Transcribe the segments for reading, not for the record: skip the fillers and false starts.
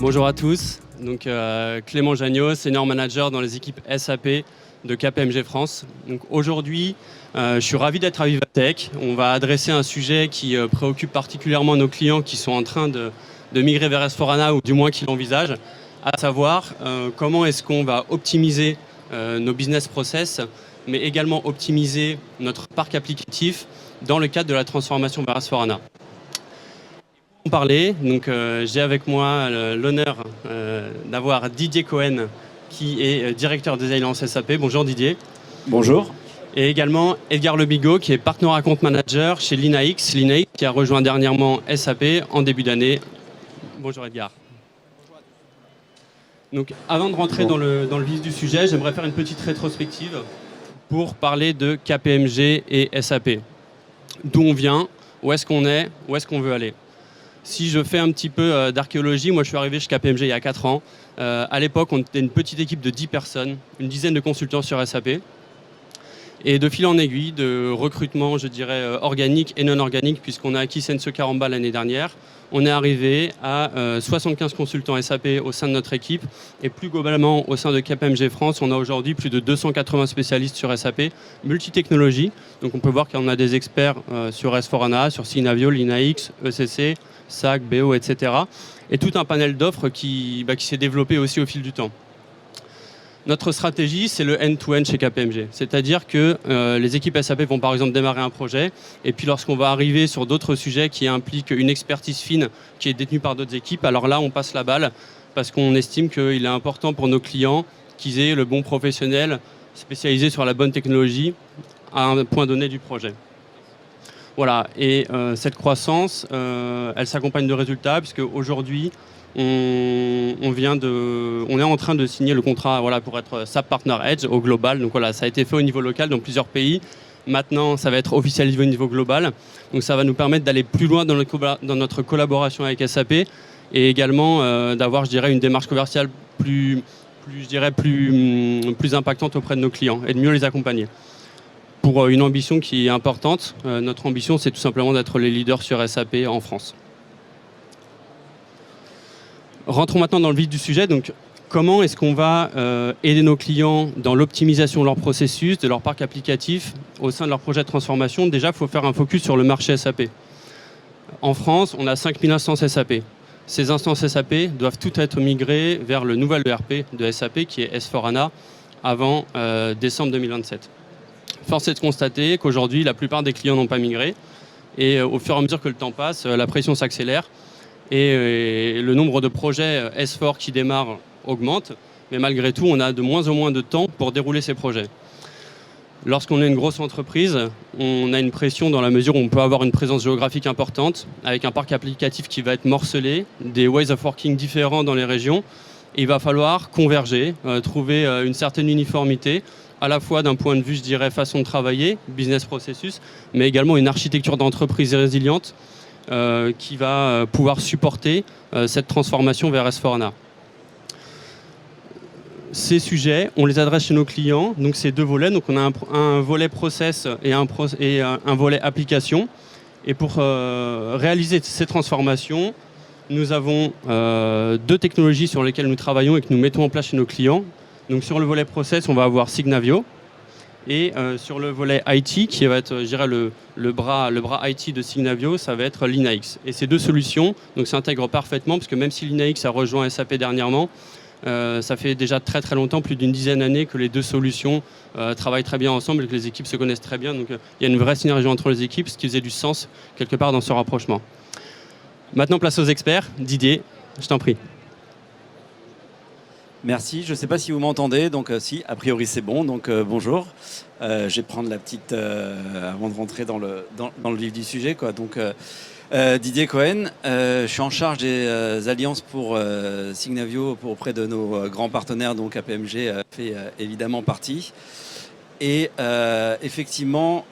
Bonjour à tous, donc Clément Jagnot, senior manager dans les équipes SAP de KPMG France. Donc aujourd'hui, je suis ravi d'être à Vivatech. On va adresser un sujet qui préoccupe particulièrement nos clients qui sont en train de migrer vers S/4HANA ou du moins qui l'envisagent, à savoir comment est-ce qu'on va optimiser nos business process, mais également optimiser notre parc applicatif dans le cadre de la transformation vers S/4HANA. Parler. Donc, j'ai avec moi l'honneur d'avoir Didier Cohen, qui est directeur des Alliances SAP. Bonjour Didier. Bonjour. Et également Edgar Lebigot, qui est Partner Account Manager chez Linax. Linax qui a rejoint dernièrement SAP en début d'année. Bonjour Edgar. Donc, avant de rentrer dans le vif du sujet, j'aimerais faire une petite rétrospective pour parler de KPMG et SAP. D'où on vient, où est-ce qu'on est, où est-ce qu'on veut aller. Si je fais un petit peu d'archéologie, moi je suis arrivé chez KPMG il y a 4 ans. À l'époque, on était une petite équipe de 10 personnes, une dizaine de consultants sur SAP. Et de fil en aiguille, de recrutement, je dirais, organique et non organique, puisqu'on a acquis Senseo Caramba l'année dernière, on est arrivé à 75 consultants SAP au sein de notre équipe. Et plus globalement, au sein de KPMG France, on a aujourd'hui plus de 280 spécialistes sur SAP, multi-technologie. Donc on peut voir qu'on a des experts sur S/4HANA, sur Signavio, Linax, ECC, SAC, BO, etc. Et tout un panel d'offres qui s'est développé aussi au fil du temps. Notre stratégie, c'est le end-to-end chez KPMG. C'est-à-dire que les équipes SAP vont par exemple démarrer un projet, et puis lorsqu'on va arriver sur d'autres sujets qui impliquent une expertise fine qui est détenue par d'autres équipes, alors là, on passe la balle, parce qu'on estime qu'il est important pour nos clients qu'ils aient le bon professionnel spécialisé sur la bonne technologie à un point donné du projet. Voilà, et cette croissance, elle s'accompagne de résultats, puisque aujourd'hui, on est en train de signer le contrat pour être SAP Partner Edge au global. Donc voilà, ça a été fait au niveau local dans plusieurs pays. Maintenant, ça va être officialisé au niveau global. Donc ça va nous permettre d'aller plus loin dans notre collaboration avec SAP, et également d'avoir, je dirais, une démarche commerciale plus impactante auprès de nos clients et de mieux les accompagner. Pour une ambition qui est importante, notre ambition, c'est tout simplement d'être les leaders sur SAP en France. Rentrons maintenant dans le vif du sujet. Donc, comment est-ce qu'on va aider nos clients dans l'optimisation de leur processus, de leur parc applicatif au sein de leur projet de transformation? Déjà, il faut faire un focus sur le marché SAP. En France, on a 5000 instances SAP. Ces instances SAP doivent toutes être migrées vers le nouvel ERP de SAP, qui est S/4HANA, avant décembre 2027. Force est de constater qu'aujourd'hui, la plupart des clients n'ont pas migré. Et au fur et à mesure que le temps passe, la pression s'accélère. Et le nombre de projets S4 qui démarrent augmente. Mais malgré tout, on a de moins en moins de temps pour dérouler ces projets. Lorsqu'on est une grosse entreprise, on a une pression dans la mesure où on peut avoir une présence géographique importante, avec un parc applicatif qui va être morcelé, des ways of working différents dans les régions. Et il va falloir converger, trouver une certaine uniformité, à la fois d'un point de vue, je dirais, façon de travailler, business processus, mais également une architecture d'entreprise résiliente qui va pouvoir supporter cette transformation vers S/4HANA. Ces sujets, on les adresse chez nos clients, donc c'est deux volets. Donc on a un volet process et un volet application. Et pour réaliser ces transformations, nous avons deux technologies sur lesquelles nous travaillons et que nous mettons en place chez nos clients. Donc sur le volet process, on va avoir Signavio. Et sur le volet IT, qui va être, je dirais, le bras IT de Signavio, ça va être Linax. Et ces deux solutions s'intègrent parfaitement, parce que même si Linax a rejoint SAP dernièrement, ça fait déjà très très longtemps, plus d'une dizaine d'années, que les deux solutions travaillent très bien ensemble et que les équipes se connaissent très bien. Donc il y a une vraie synergie entre les équipes, ce qui faisait du sens quelque part dans ce rapprochement. Maintenant, place aux experts. Didier, je t'en prie. Merci, je ne sais pas si vous m'entendez, donc si, a priori c'est bon, donc bonjour. Je vais prendre la petite, avant de rentrer dans le vif du sujet, quoi. Donc, Didier Cohen, je suis en charge des alliances pour Signavio auprès de nos grands partenaires, donc KPMG fait évidemment partie. Et effectivement,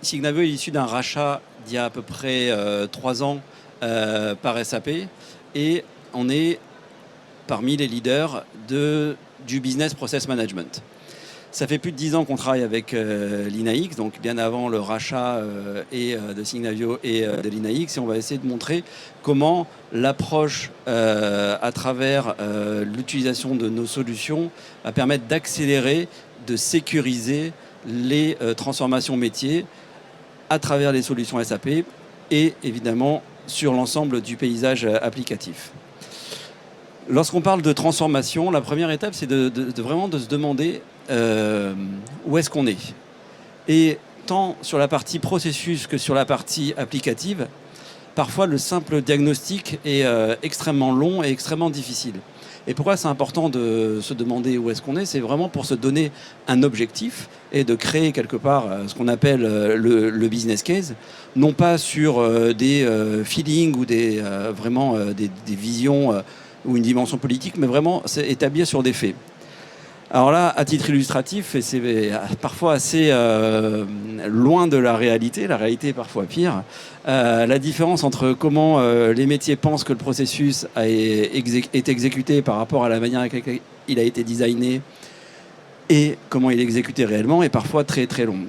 Signavio est issu d'un rachat d'il y a à peu près 3 ans par SAP, et on est parmi les leaders du business process management. Ça fait plus de 10 ans qu'on travaille avec l'INAX, donc bien avant le rachat de Signavio et de l'INAX, et on va essayer de montrer comment l'approche à travers l'utilisation de nos solutions va permettre d'accélérer, de sécuriser les transformations métiers à travers les solutions SAP et évidemment sur l'ensemble du paysage applicatif. Lorsqu'on parle de transformation, la première étape, c'est vraiment de se demander où est-ce qu'on est. Et tant sur la partie processus que sur la partie applicative, parfois le simple diagnostic est extrêmement long et extrêmement difficile. Et pourquoi c'est important de se demander où est-ce qu'on est? C'est vraiment pour se donner un objectif et de créer quelque part ce qu'on appelle le business case, non pas sur des feelings ou vraiment des visions ou une dimension politique, mais vraiment établir sur des faits. Alors là, à titre illustratif, et c'est parfois assez loin de la réalité est parfois pire, la différence entre comment les métiers pensent que le processus est exécuté par rapport à la manière avec laquelle il a été designé et comment il est exécuté réellement est parfois très très long.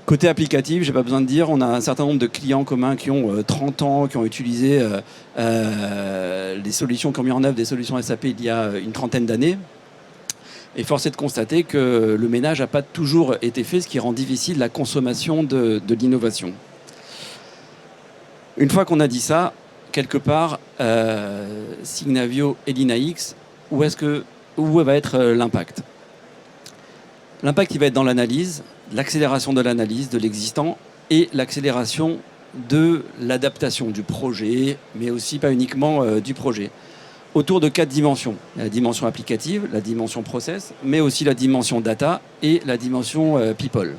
Côté applicatif, j'ai pas besoin de dire, on a un certain nombre de clients communs qui ont 30 ans, qui ont utilisé les solutions, qui ont mis en œuvre des solutions SAP il y a une trentaine d'années. Et force est de constater que le ménage n'a pas toujours été fait, ce qui rend difficile la consommation de l'innovation. Une fois qu'on a dit ça, quelque part, Signavio et l'INAX, où va être l'impact? L'impact, il va être dans l'analyse, l'accélération de l'analyse de l'existant et l'accélération de l'adaptation du projet, mais aussi pas uniquement du projet. Autour de 4 dimensions. La dimension applicative, la dimension process, mais aussi la dimension data et la dimension people.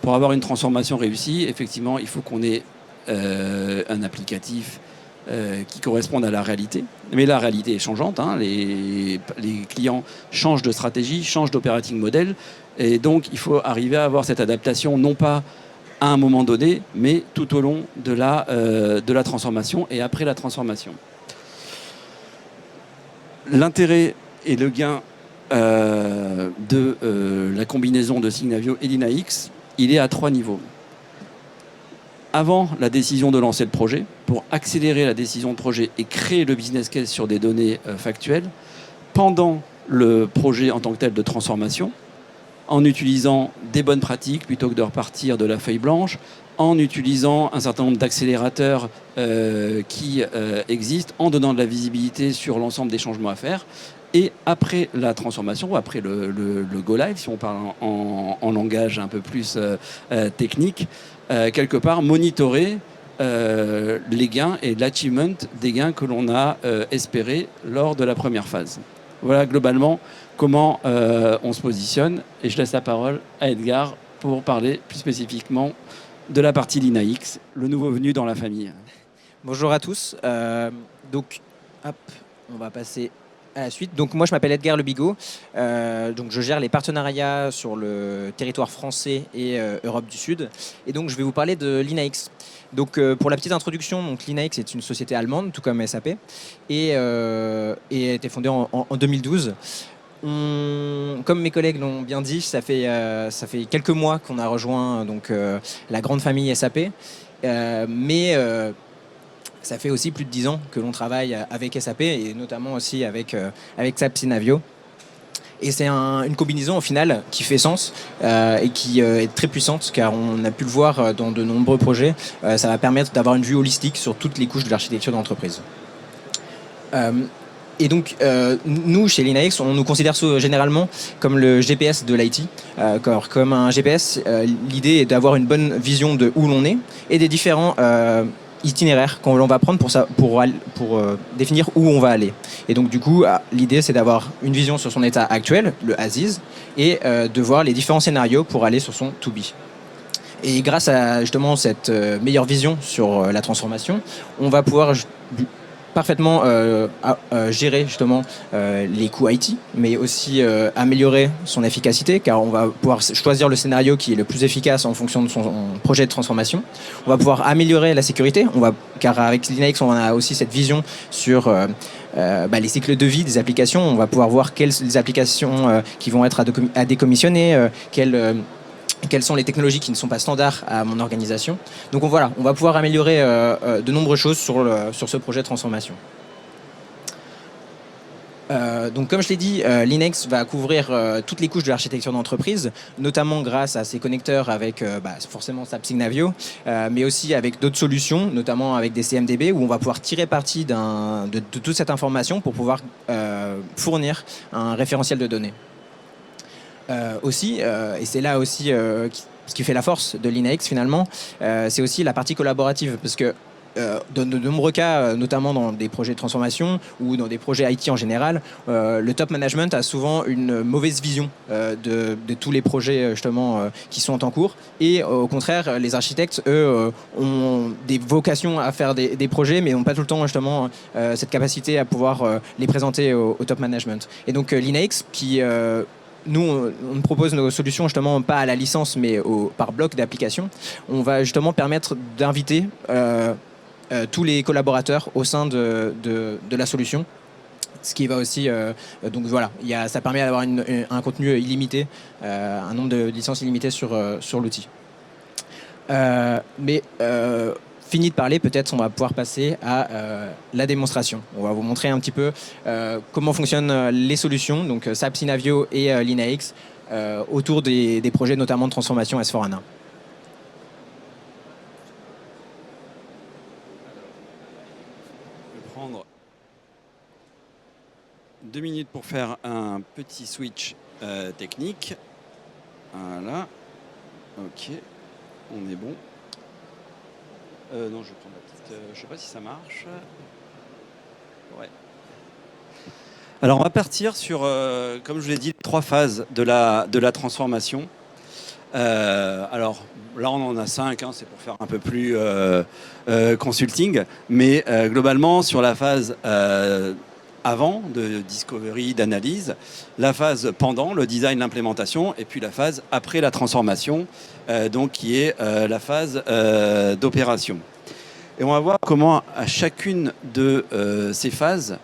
Pour avoir une transformation réussie, effectivement, il faut qu'on ait un applicatif qui corresponde à la réalité. Mais la réalité est changeante. Hein. Les clients changent de stratégie, changent d'operating model. Et donc, il faut arriver à avoir cette adaptation, non pas à un moment donné, mais tout au long de la transformation et après la transformation. L'intérêt et le gain de la combinaison de Signavio et l'INAX, il est à 3 niveaux. Avant la décision de lancer le projet, pour accélérer la décision de projet et créer le business case sur des données factuelles, pendant le projet en tant que tel de transformation, en utilisant des bonnes pratiques plutôt que de repartir de la feuille blanche, en utilisant un certain nombre d'accélérateurs qui existent, en donnant de la visibilité sur l'ensemble des changements à faire. Et après la transformation, ou après le Go Live, si on parle en langage un peu plus technique, quelque part monitorer les gains et l'achievement des gains que l'on a espérés lors de la première phase. Voilà globalement comment on se positionne. Et je laisse la parole à Edgar pour parler plus spécifiquement de la partie l'INAX, le nouveau venu dans la famille. Bonjour à tous. Donc, hop, on va passer à la suite. Donc, moi, je m'appelle Edgar Le Bigot. Donc, je gère les partenariats sur le territoire français et Europe du Sud. Et donc, je vais vous parler de l'INAX. Donc, pour la petite introduction, l'INAX est une société allemande, tout comme SAP, et a été fondée en 2012. Comme mes collègues l'ont bien dit, ça fait quelques mois qu'on a rejoint la grande famille SAP, mais ça fait aussi plus de 10 ans que l'on travaille avec SAP et notamment aussi avec SAP Signavio. Et c'est une combinaison au final qui fait sens et qui est très puissante car on a pu le voir dans de nombreux projets. Ça va permettre d'avoir une vue holistique sur toutes les couches de l'architecture d'entreprise. Et donc, nous, chez l'INAX, on nous considère généralement comme le GPS de l'IT. Comme un GPS, l'idée est d'avoir une bonne vision de où l'on est et des différents itinéraires qu'on va prendre pour définir où on va aller. Et donc, du coup, l'idée, c'est d'avoir une vision sur son état actuel, le as-is, et de voir les différents scénarios pour aller sur son to-be. Et grâce à justement cette meilleure vision sur la transformation, on va pouvoir parfaitement gérer justement les coûts IT, mais aussi améliorer son efficacité, car on va pouvoir choisir le scénario qui est le plus efficace en fonction de son projet de transformation. On va pouvoir améliorer la sécurité, car avec Linux, on a aussi cette vision sur les cycles de vie des applications. On va pouvoir voir quelles applications qui vont être à décommissionner, quelles sont les technologies qui ne sont pas standards à mon organisation. Donc voilà, on va pouvoir améliorer de nombreuses choses sur ce projet de transformation. Donc comme je l'ai dit, Linux va couvrir toutes les couches de l'architecture d'entreprise, notamment grâce à ses connecteurs avec forcément SAP Signavio, mais aussi avec d'autres solutions, notamment avec des CMDB, où on va pouvoir tirer parti de toute cette information pour pouvoir fournir un référentiel de données. Et c'est là aussi ce qui fait la force de Linux finalement, c'est aussi la partie collaborative, parce que dans de nombreux cas, notamment dans des projets de transformation ou dans des projets IT en général, le top management a souvent une mauvaise vision de tous les projets justement qui sont en cours. Et au contraire, les architectes, eux, ont des vocations à faire des projets, mais n'ont pas tout le temps justement cette capacité à pouvoir les présenter au top management. Et donc Linux, qui nous, on propose nos solutions justement pas à la licence, mais par bloc d'application. On va justement permettre d'inviter tous les collaborateurs au sein de la solution. Ce qui va aussi, donc voilà, ça permet d'avoir un contenu illimité, un nombre de licences illimitées sur l'outil. Fini de parler, peut-être on va pouvoir passer à la démonstration. On va vous montrer un petit peu comment fonctionnent les solutions, donc SAP Signavio et LinaX, autour des projets notamment de transformation S/4HANA. Je vais prendre 2 minutes pour faire un petit switch technique. Voilà. Ok, on est bon. Non, je vais prendre la petite. Je sais pas si ça marche. Ouais. Alors, on va partir sur, comme je vous l'ai dit, les 3 phases de la transformation. Alors, là, on en a 5, hein, c'est pour faire un peu plus consulting. Mais globalement, sur la phase avant, de discovery, d'analyse, la phase pendant, le design, l'implémentation, et puis la phase après la transformation, donc qui est la phase d'opération. Et on va voir comment à chacune de ces phases,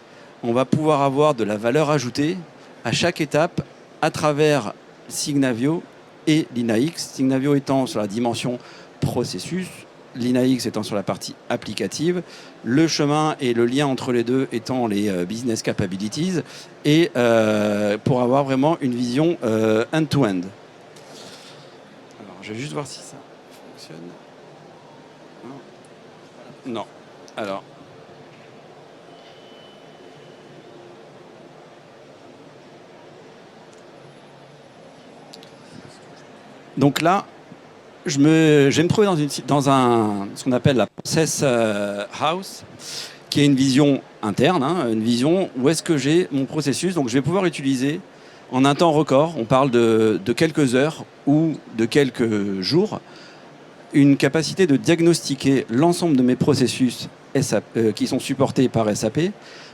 on va pouvoir avoir de la valeur ajoutée à chaque étape à travers Signavio et LinaX. Signavio étant sur la dimension processus, LinaX étant sur la partie applicative, le chemin et le lien entre les deux étant les business capabilities, et pour avoir vraiment une vision end-to-end. Alors, je vais juste voir si ça fonctionne. Non. Alors. Donc là, je vais me trouver dans ce qu'on appelle la process house, qui est une vision interne, hein, une vision où est-ce que j'ai mon processus. Donc je vais pouvoir utiliser en un temps record, on parle de quelques heures ou de quelques jours, une capacité de diagnostiquer l'ensemble de mes processus SAP, qui sont supportés par SAP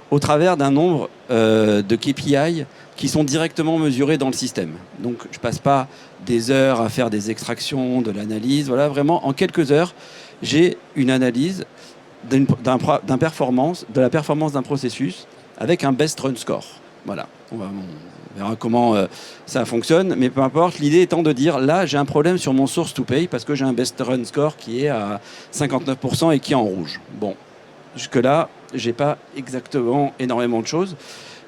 au travers d'un nombre de KPI qui sont directement mesurés dans le système. Donc je ne passe pas des heures à faire des extractions, de l'analyse. Voilà, vraiment, en quelques heures, j'ai une analyse de la performance d'un processus avec un best run score. Voilà, on verra comment ça fonctionne, mais peu importe. L'idée étant de dire, là, j'ai un problème sur mon source to pay parce que j'ai un best run score qui est à 59% et qui est en rouge. Bon, jusque-là, je n'ai pas exactement énormément de choses.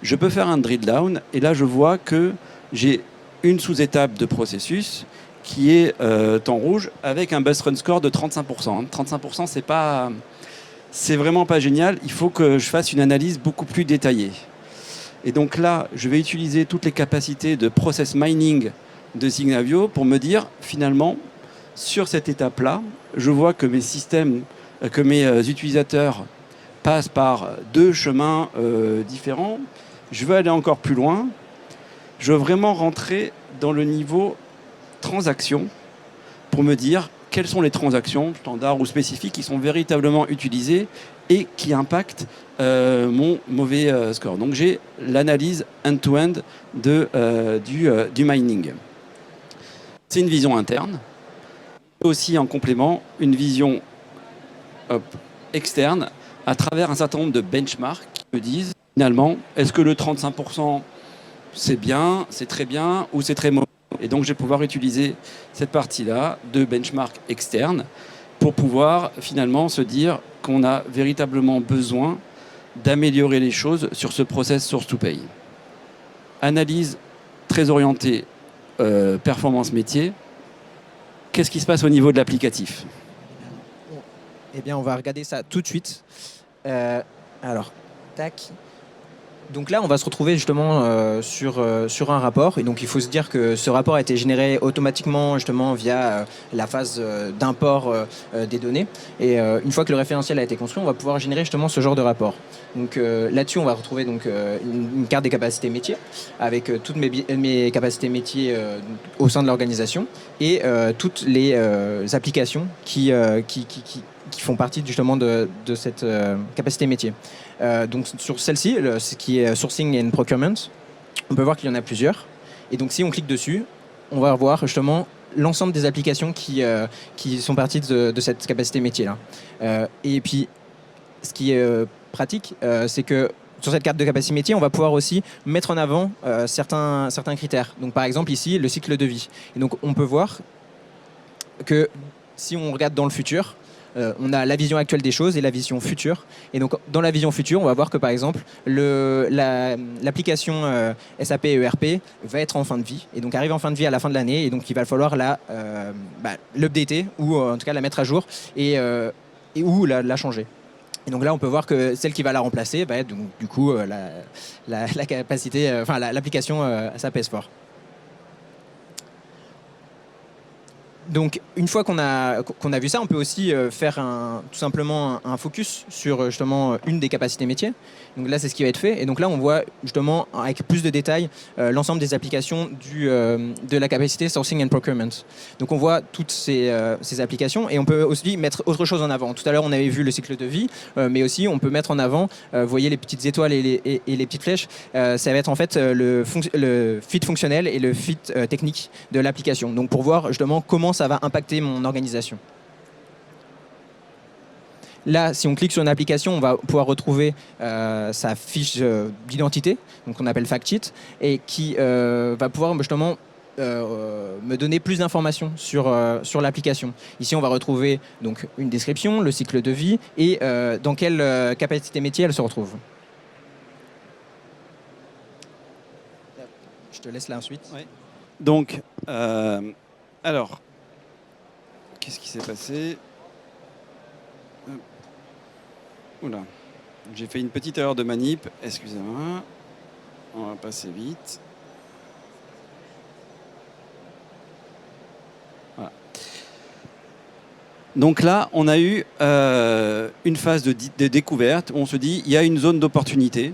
Je peux faire un drill down et là, je vois que j'ai une sous-étape de processus qui est en rouge avec un best run score de 35%. 35%, c'est vraiment pas génial. Il faut que je fasse une analyse beaucoup plus détaillée. Et donc là, je vais utiliser toutes les capacités de process mining de Signavio pour me dire, finalement, sur cette étape-là, je vois que mes systèmes, que mes utilisateurs passent par 2 chemins différents. Je veux aller encore plus loin. Je veux vraiment rentrer dans le niveau transaction pour me dire quelles sont les transactions standards ou spécifiques qui sont véritablement utilisées et qui impactent mon mauvais score. Donc j'ai l'analyse end-to-end du mining. C'est une vision interne. Aussi en complément, une vision externe à travers un certain nombre de benchmarks qui me disent finalement, est-ce que le 35% c'est bien, c'est très bien ou c'est très mauvais? Et donc je vais pouvoir utiliser cette partie-là de benchmark externe pour pouvoir finalement se dire qu'on a véritablement besoin d'améliorer les choses sur ce process source to pay. Analyse très orientée performance métier. Qu'est-ce qui se passe au niveau de l'applicatif? Eh bien, on va regarder ça tout de suite. Alors, tac. Donc là, on va se retrouver justement sur un rapport. Et donc, il faut se dire que ce rapport a été généré automatiquement justement via la phase d'import des données. Et une fois que le référentiel a été construit, on va pouvoir générer justement ce genre de rapport. Donc là-dessus, on va retrouver donc, une carte des capacités métiers avec toutes mes capacités métiers au sein de l'organisation et toutes les applications qui font partie justement de cette capacité métier. Donc sur celle-ci, ce qui est Sourcing and Procurement, on peut voir qu'il y en a plusieurs. Et donc si on clique dessus, on va voir justement l'ensemble des applications qui sont parties de cette capacité métier-là. Et puis, ce qui est pratique, c'est que sur cette carte de capacité métier, on va pouvoir aussi mettre en avant certains critères. Donc par exemple ici, le cycle de vie. Et donc on peut voir que si on regarde dans le futur, on a la vision actuelle des choses et la vision future. Et donc, dans la vision future, on va voir que, par exemple, l'application SAP ERP va être en fin de vie. Et donc, arrive en fin de vie à la fin de l'année. Et donc, il va falloir l'updater ou en tout cas la mettre à jour et ou la changer. Et donc là, on peut voir que celle qui va la remplacer va être donc, du coup la capacité, l'application SAP S4. Donc, une fois qu'on a vu ça, on peut aussi faire tout simplement un focus sur justement une des capacités métiers. Donc là, c'est ce qui va être fait. Et donc là, on voit justement avec plus de détails l'ensemble des applications de la capacité Sourcing and Procurement. Donc on voit toutes ces applications et on peut aussi mettre autre chose en avant. Tout à l'heure, on avait vu le cycle de vie, mais aussi on peut mettre en avant, vous voyez les petites étoiles et les petites flèches, ça va être en fait le fit fonctionnel et le fit technique de l'application. Donc pour voir justement comment ça va impacter mon organisation. Là, si on clique sur une application, on va pouvoir retrouver sa fiche d'identité, donc on appelle fact sheet, et qui va pouvoir justement me donner plus d'informations sur l'application. Ici, on va retrouver donc une description, le cycle de vie et dans quelle capacité métier elle se retrouve. Je te laisse là ensuite. Oui. Donc, alors, qu'est-ce qui s'est passé? Oula, j'ai fait une petite erreur de manip, excusez-moi. On va passer vite. Voilà. Donc là, on a eu une phase de découverte où on se dit il y a une zone d'opportunité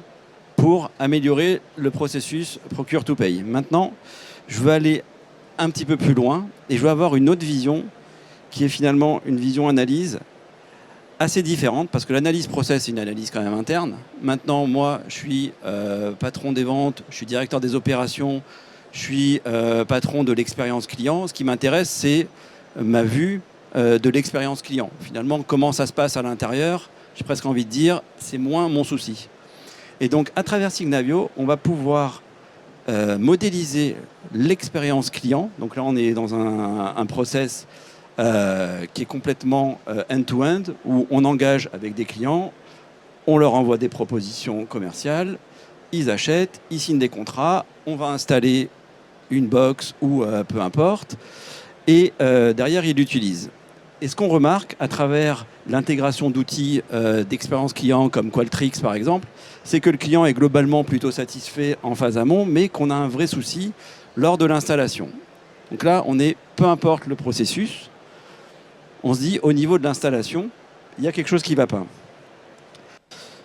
pour améliorer le processus procure to pay. Maintenant, je veux aller un petit peu plus loin et je veux avoir une autre vision qui est finalement une vision analyse assez différente parce que l'analyse process, c'est une analyse quand même interne. Maintenant, moi, je suis patron des ventes, je suis directeur des opérations, je suis patron de l'expérience client. Ce qui m'intéresse, c'est ma vue de l'expérience client. Finalement, comment ça se passe à l'intérieur, j'ai presque envie de dire, c'est moins mon souci. Et donc, à travers Signavio, on va pouvoir modéliser l'expérience client. Donc là, on est dans un process qui est complètement end-to-end, où on engage avec des clients, on leur envoie des propositions commerciales, ils achètent, ils signent des contrats, on va installer une box ou peu importe, et derrière, ils l'utilisent. Et ce qu'on remarque à travers l'intégration d'outils d'expérience client comme Qualtrics par exemple, c'est que le client est globalement plutôt satisfait en phase amont, mais qu'on a un vrai souci lors de l'installation. Donc là, on est, peu importe le processus, on se dit au niveau de l'installation, il y a quelque chose qui ne va pas.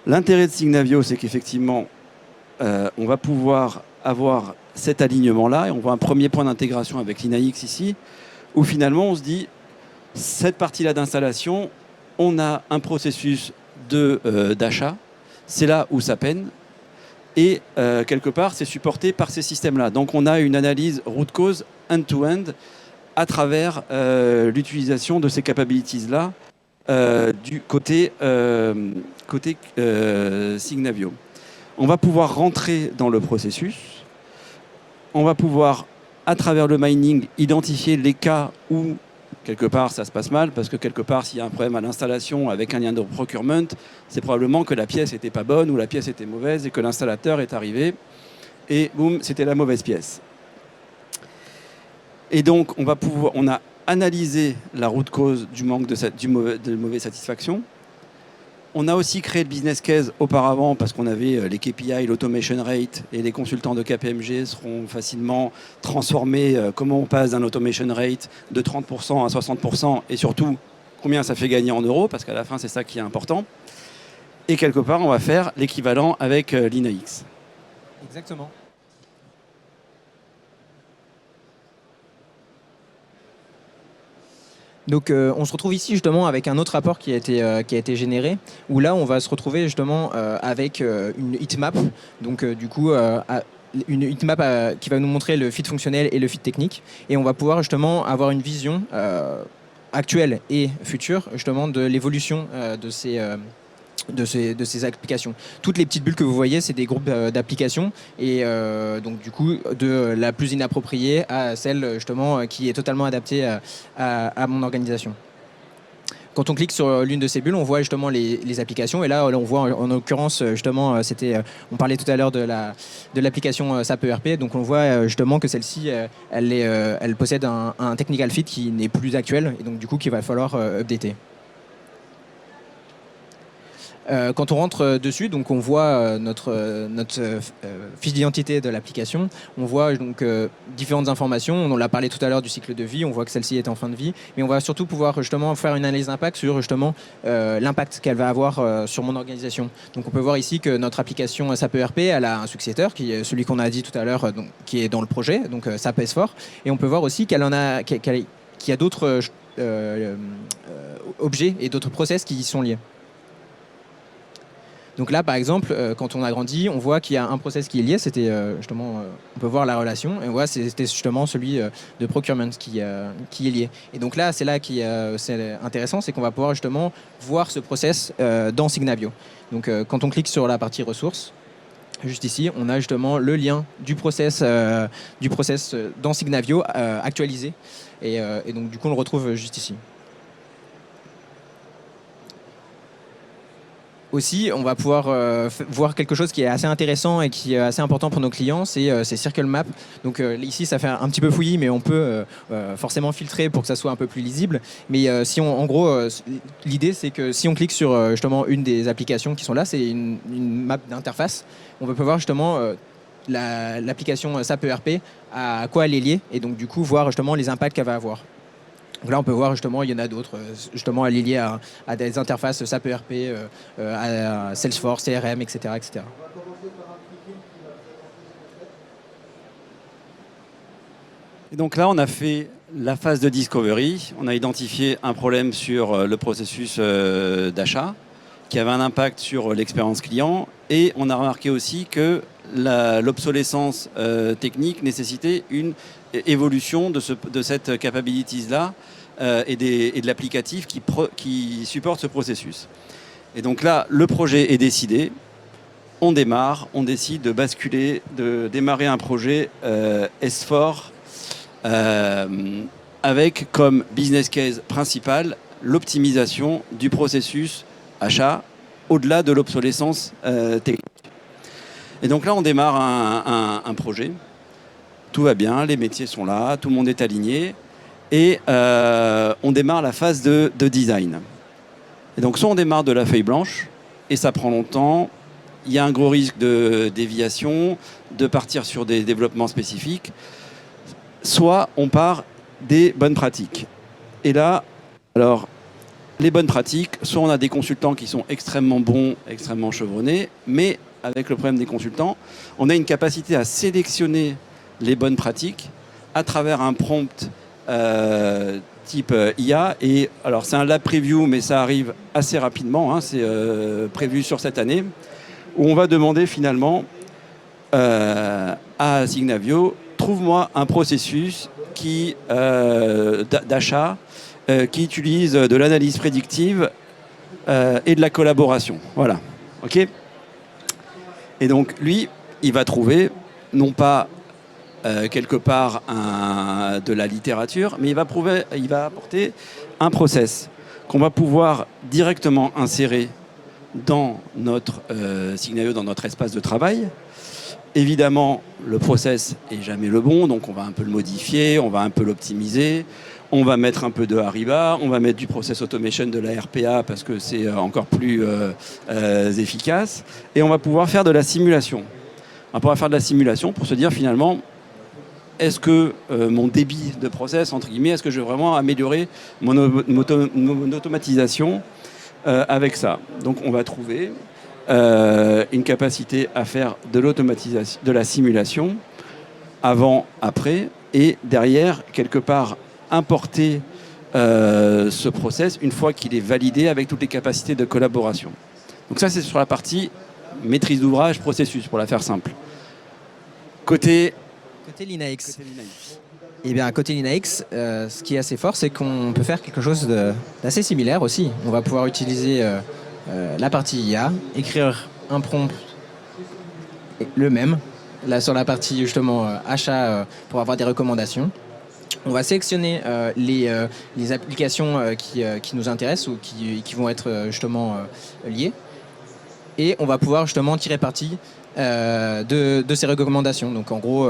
L'intérêt de Signavio, c'est qu'effectivement, on va pouvoir avoir cet alignement-là, et on voit un premier point d'intégration avec l'INAX ici, où finalement on se dit, cette partie-là d'installation, on a un processus d'achat, c'est là où ça peine, et quelque part, c'est supporté par ces systèmes-là. Donc on a une analyse root cause end-to-end à travers l'utilisation de ces capabilities-là du côté Signavio. On va pouvoir rentrer dans le processus. On va pouvoir, à travers le mining, identifier les cas où, quelque part, ça se passe mal, parce que quelque part, s'il y a un problème à l'installation avec un lien de procurement, c'est probablement que la pièce n'était pas bonne ou la pièce était mauvaise et que l'installateur est arrivé et boum, c'était la mauvaise pièce. Et donc, on a analysé la root cause du manque de mauvaise satisfaction. On a aussi créé le business case auparavant parce qu'on avait les KPI, l'automation rate, et les consultants de KPMG seront facilement transformés. Comment on passe d'un automation rate de 30% à 60% et surtout combien ça fait gagner en euros, parce qu'à la fin c'est ça qui est important. Et quelque part on va faire l'équivalent avec l'INAX. Exactement. Donc on se retrouve ici justement avec un autre rapport qui a été généré, où là on va se retrouver justement avec une heatmap, donc du coup une heatmap qui va nous montrer le fit fonctionnel et le fit technique, et on va pouvoir justement avoir une vision actuelle et future justement de l'évolution de ces applications. Toutes les petites bulles que vous voyez, c'est des groupes d'applications, et donc du coup de la plus inappropriée à celle justement qui est totalement adaptée à mon organisation. Quand on clique sur l'une de ces bulles, on voit justement les applications, et là on voit en l'occurrence justement on parlait tout à l'heure de l'application SAP ERP, donc on voit justement que celle-ci elle possède un technical fit qui n'est plus actuel, et donc du coup qu'il va falloir updater. Quand on rentre dessus, donc on voit notre fiche d'identité de l'application. On voit donc différentes informations. On l'a parlé tout à l'heure du cycle de vie. On voit que celle-ci est en fin de vie. Mais on va surtout pouvoir justement faire une analyse d'impact sur justement l'impact qu'elle va avoir sur mon organisation. Donc on peut voir ici que notre application SAP ERP, elle a un successeur qui est celui qu'on a dit tout à l'heure, qui est dans le projet, donc SAP S4. Et on peut voir aussi qu'il y a d'autres objets et d'autres process qui y sont liés. Donc là, par exemple, quand on agrandit, on voit qu'il y a un process qui est lié. C'était justement, on peut voir la relation. Et on voit c'était justement celui de procurement qui est lié. Et donc là, c'est là qui c'est intéressant, c'est qu'on va pouvoir justement voir ce process dans Signavio. Donc quand on clique sur la partie ressources, juste ici, on a justement le lien du process dans Signavio actualisé. Et donc du coup, on le retrouve juste ici. Aussi, on va pouvoir voir quelque chose qui est assez intéressant et qui est assez important pour nos clients, c'est Circle Map. Donc ici, ça fait un petit peu fouillis, mais on peut forcément filtrer pour que ça soit un peu plus lisible. Mais en gros, l'idée, c'est que si on clique sur justement une des applications qui sont là, c'est une map d'interface. On peut voir justement l'application SAP ERP, à quoi elle est liée, et donc du coup, voir justement les impacts qu'elle va avoir. Donc là, on peut voir justement, il y en a d'autres. Justement, elle est liée à des interfaces SAP ERP, à Salesforce, CRM, etc., etc. Et donc là, on a fait la phase de discovery. On a identifié un problème sur le processus d'achat qui avait un impact sur l'expérience client. Et on a remarqué aussi que l'obsolescence technique nécessitait une évolution de cette capabilities-là et de l'applicatif qui supporte ce processus. Et donc là, le projet est décidé. On démarre, on décide de basculer, de démarrer un projet S4 avec comme business case principal l'optimisation du processus achat au-delà de l'obsolescence technique. Et donc là, on démarre un projet. Tout va bien, les métiers sont là, tout le monde est aligné. Et on démarre la phase de design. Et donc soit on démarre de la feuille blanche, et ça prend longtemps. Il y a un gros risque de déviation, de partir sur des développements spécifiques. Soit on part des bonnes pratiques. Et là, alors, les bonnes pratiques, soit on a des consultants qui sont extrêmement bons, extrêmement chevronnés, mais avec le problème des consultants, on a une capacité à sélectionner les bonnes pratiques à travers un prompt type IA. Et alors c'est un lab preview, mais ça arrive assez rapidement, hein, c'est prévu sur cette année, où on va demander finalement à Signavio, trouve-moi un processus d'achat qui utilise de l'analyse prédictive et de la collaboration. Voilà. OK ? Et donc lui, il va trouver non pas quelque part de la littérature, mais il va apporter un process qu'on va pouvoir directement insérer dans notre Signavio, dans notre espace de travail. Évidemment, le process est jamais le bon, donc on va un peu le modifier, on va un peu l'optimiser, on va mettre un peu de Ariba, on va mettre du process automation de la RPA parce que c'est encore plus efficace, et on va pouvoir faire de la simulation. On va pouvoir faire de la simulation pour se dire finalement, est-ce que mon débit de process, entre guillemets, est-ce que je vais vraiment améliorer mon automatisation avec ça? Donc on va trouver une capacité à faire de l'automatisation, de la simulation, avant, après, et derrière, quelque part, importer ce process une fois qu'il est validé avec toutes les capacités de collaboration. Donc ça, c'est sur la partie maîtrise d'ouvrage, processus, pour la faire simple. Côté Linux. Eh bien, côté Linux, ce qui est assez fort, c'est qu'on peut faire quelque chose d'assez similaire aussi. On va pouvoir utiliser la partie IA, écrire un prompt le même, là sur la partie justement achat pour avoir des recommandations. On va sélectionner les applications qui nous intéressent ou qui vont être justement liées. Et on va pouvoir justement tirer parti de ces recommandations. Donc en gros,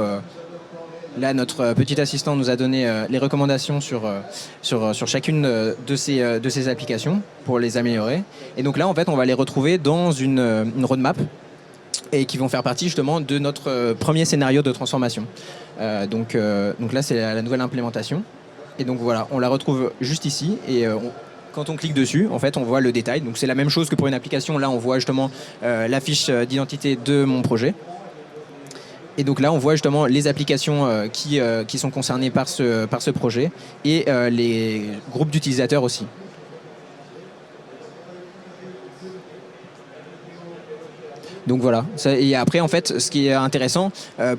là notre petit assistant nous a donné les recommandations sur chacune de ces applications pour les améliorer. Et donc là en fait on va les retrouver dans une roadmap et qui vont faire partie justement de notre premier scénario de transformation. Donc là c'est la nouvelle implémentation. Et donc voilà, on la retrouve juste ici et quand on clique dessus, en fait, on voit le détail. Donc c'est la même chose que pour une application. Là, on voit justement la fiche d'identité de mon projet. Et donc là, on voit justement les applications qui sont concernées par ce projet et les groupes d'utilisateurs aussi. Donc voilà. Et après, en fait, ce qui est intéressant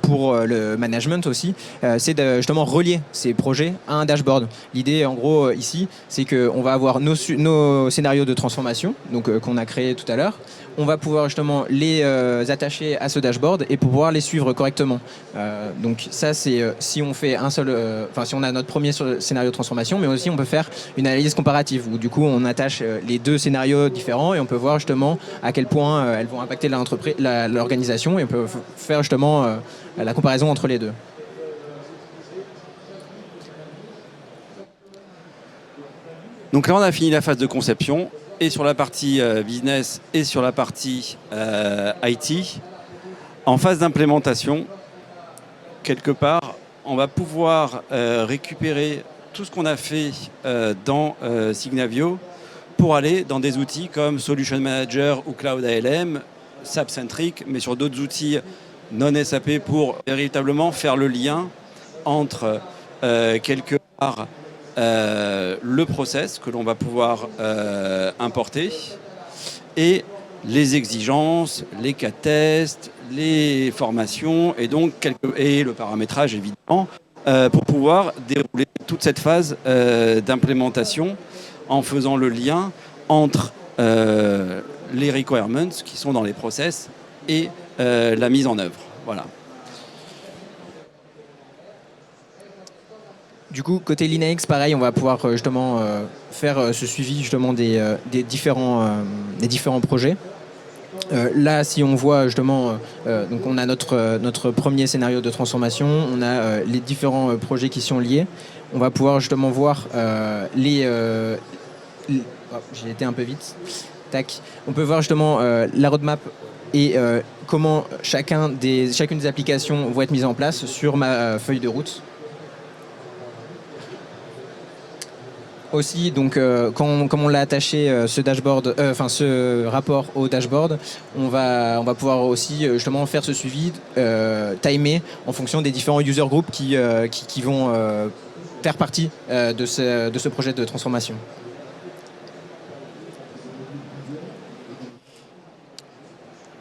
pour le management aussi, c'est de justement relier ces projets à un dashboard. L'idée, en gros, ici, c'est qu'on va avoir nos scénarios de transformation, donc qu'on a créés tout à l'heure. On va pouvoir justement les attacher à ce dashboard et pouvoir les suivre correctement. Donc ça, c'est si on fait si on a notre premier scénario de transformation, mais aussi on peut faire une analyse comparative où du coup on attache les deux scénarios différents et on peut voir justement à quel point elles vont impacter l'organisation et on peut faire justement la comparaison entre les deux. Donc là, on a fini la phase de conception, et sur la partie business et sur la partie IT. En phase d'implémentation, quelque part, on va pouvoir récupérer tout ce qu'on a fait dans Signavio pour aller dans des outils comme Solution Manager ou Cloud ALM, SAP-centric, mais sur d'autres outils non SAP pour véritablement faire le lien entre quelque part le process que l'on va pouvoir importer et les exigences, les cas tests, les formations et donc et le paramétrage évidemment pour pouvoir dérouler toute cette phase d'implémentation en faisant le lien entre les requirements qui sont dans les process et la mise en œuvre. Voilà. Du coup, côté Linux, pareil, on va pouvoir justement faire ce suivi justement des différents projets. Là, si on voit justement, donc on a notre premier scénario de transformation, on a les différents projets qui sont liés. On va pouvoir justement voir j'ai été un peu vite. Tac. On peut voir justement la roadmap et comment chacune des applications vont être mises en place sur ma feuille de route. Aussi, donc, comme on l'a attaché ce rapport au dashboard, on va pouvoir aussi justement faire ce suivi, timer en fonction des différents user groups qui vont faire partie de ce projet de transformation.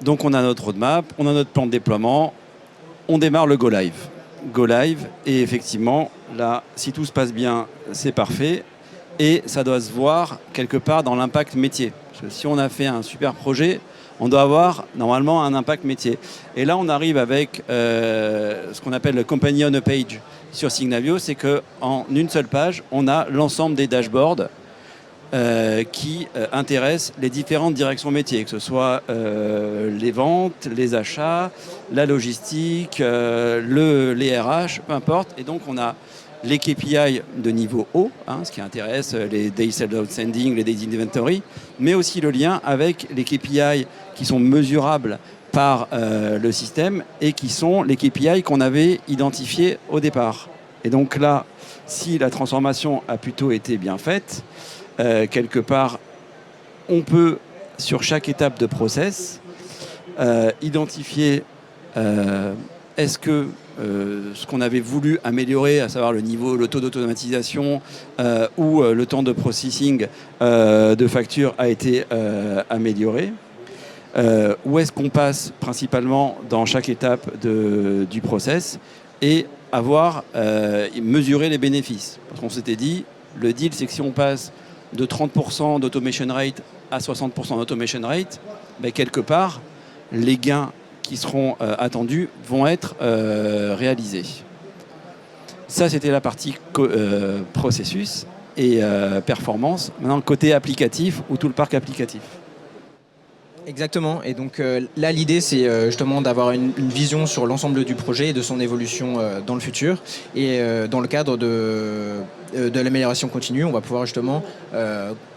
Donc on a notre roadmap, on a notre plan de déploiement, on démarre le Go Live. Go Live, et effectivement, là, si tout se passe bien, c'est parfait. Et ça doit se voir quelque part dans l'impact métier. Parce que si on a fait un super projet, on doit avoir normalement un impact métier. Et là, on arrive avec ce qu'on appelle le Companion Page sur Signavio, c'est qu'en une seule page, on a l'ensemble des dashboards qui intéressent les différentes directions métiers, que ce soit les ventes, les achats, la logistique, les RH, peu importe. Et donc, on a les KPI de niveau haut, ce qui intéresse les Days Sales Outstanding, les Days Inventory, mais aussi le lien avec les KPI qui sont mesurables par le système et qui sont les KPI qu'on avait identifiés au départ. Et donc là, si la transformation a plutôt été bien faite, quelque part, on peut, sur chaque étape de process, identifier est-ce que ce qu'on avait voulu améliorer, à savoir le taux d'automatisation ou le temps de processing de facture a été amélioré. Où est-ce qu'on passe principalement dans chaque étape du process et mesurer les bénéfices. Parce qu'on s'était dit, le deal, c'est que si on passe de 30% d'automation rate à 60% d'automation rate, quelque part, les gains qui seront attendus vont être réalisés. Ça, c'était la partie processus et performance. Maintenant, le côté applicatif ou tout le parc applicatif. Exactement. Et donc là, l'idée, c'est justement d'avoir une vision sur l'ensemble du projet et de son évolution dans le futur. Et dans le cadre de l'amélioration continue, on va pouvoir justement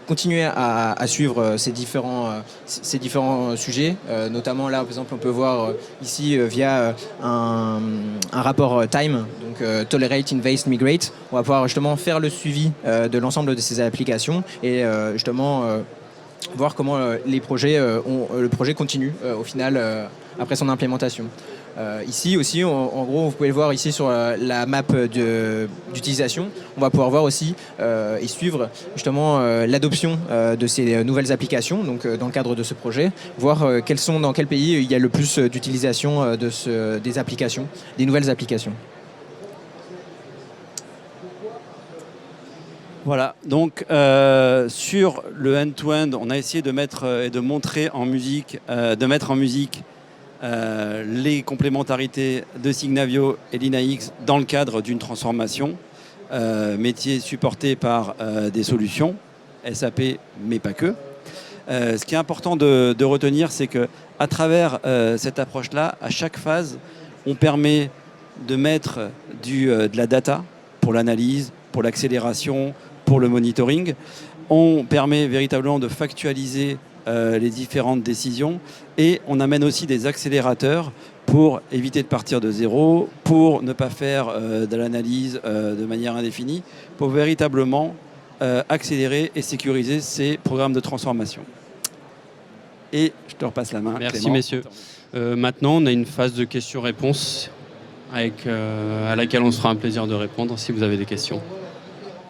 continuer à suivre ces différents sujets. Notamment là, par exemple, on peut voir ici via un rapport Time, donc Tolerate, Invest, Migrate. On va pouvoir justement faire le suivi de l'ensemble de ces applications et justement voir comment le projet continue au final après son implémentation. Ici aussi, en gros, vous pouvez le voir ici sur la map d'utilisation. On va pouvoir voir aussi et suivre justement l'adoption de ces nouvelles applications, donc dans le cadre de ce projet, voir dans quel pays il y a le plus d'utilisation des applications, des nouvelles applications. Voilà, donc sur le end-to-end, on a essayé de mettre et de montrer en musique, les complémentarités de Signavio et Linaix dans le cadre d'une transformation métier supporté par des solutions SAP, mais pas que. Ce qui est important de retenir, c'est qu'à travers cette approche-là, à chaque phase, on permet de mettre de la data pour l'analyse, pour l'accélération, pour le monitoring. On permet véritablement de factualiser les différentes décisions et on amène aussi des accélérateurs pour éviter de partir de zéro, pour ne pas faire de l'analyse de manière indéfinie, pour véritablement accélérer et sécuriser ces programmes de transformation. Et je te repasse la main. Merci Clément. messieurs. Maintenant, on a une phase de questions-réponses à laquelle on se fera un plaisir de répondre si vous avez des questions.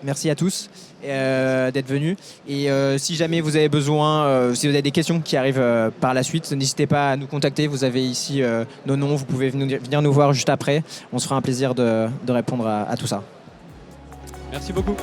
Merci à tous d'être venus. Et si jamais vous avez besoin, si vous avez des questions qui arrivent par la suite, n'hésitez pas à nous contacter. Vous avez ici nos noms, vous pouvez venir nous voir juste après. On se fera un plaisir de répondre à tout ça. Merci beaucoup.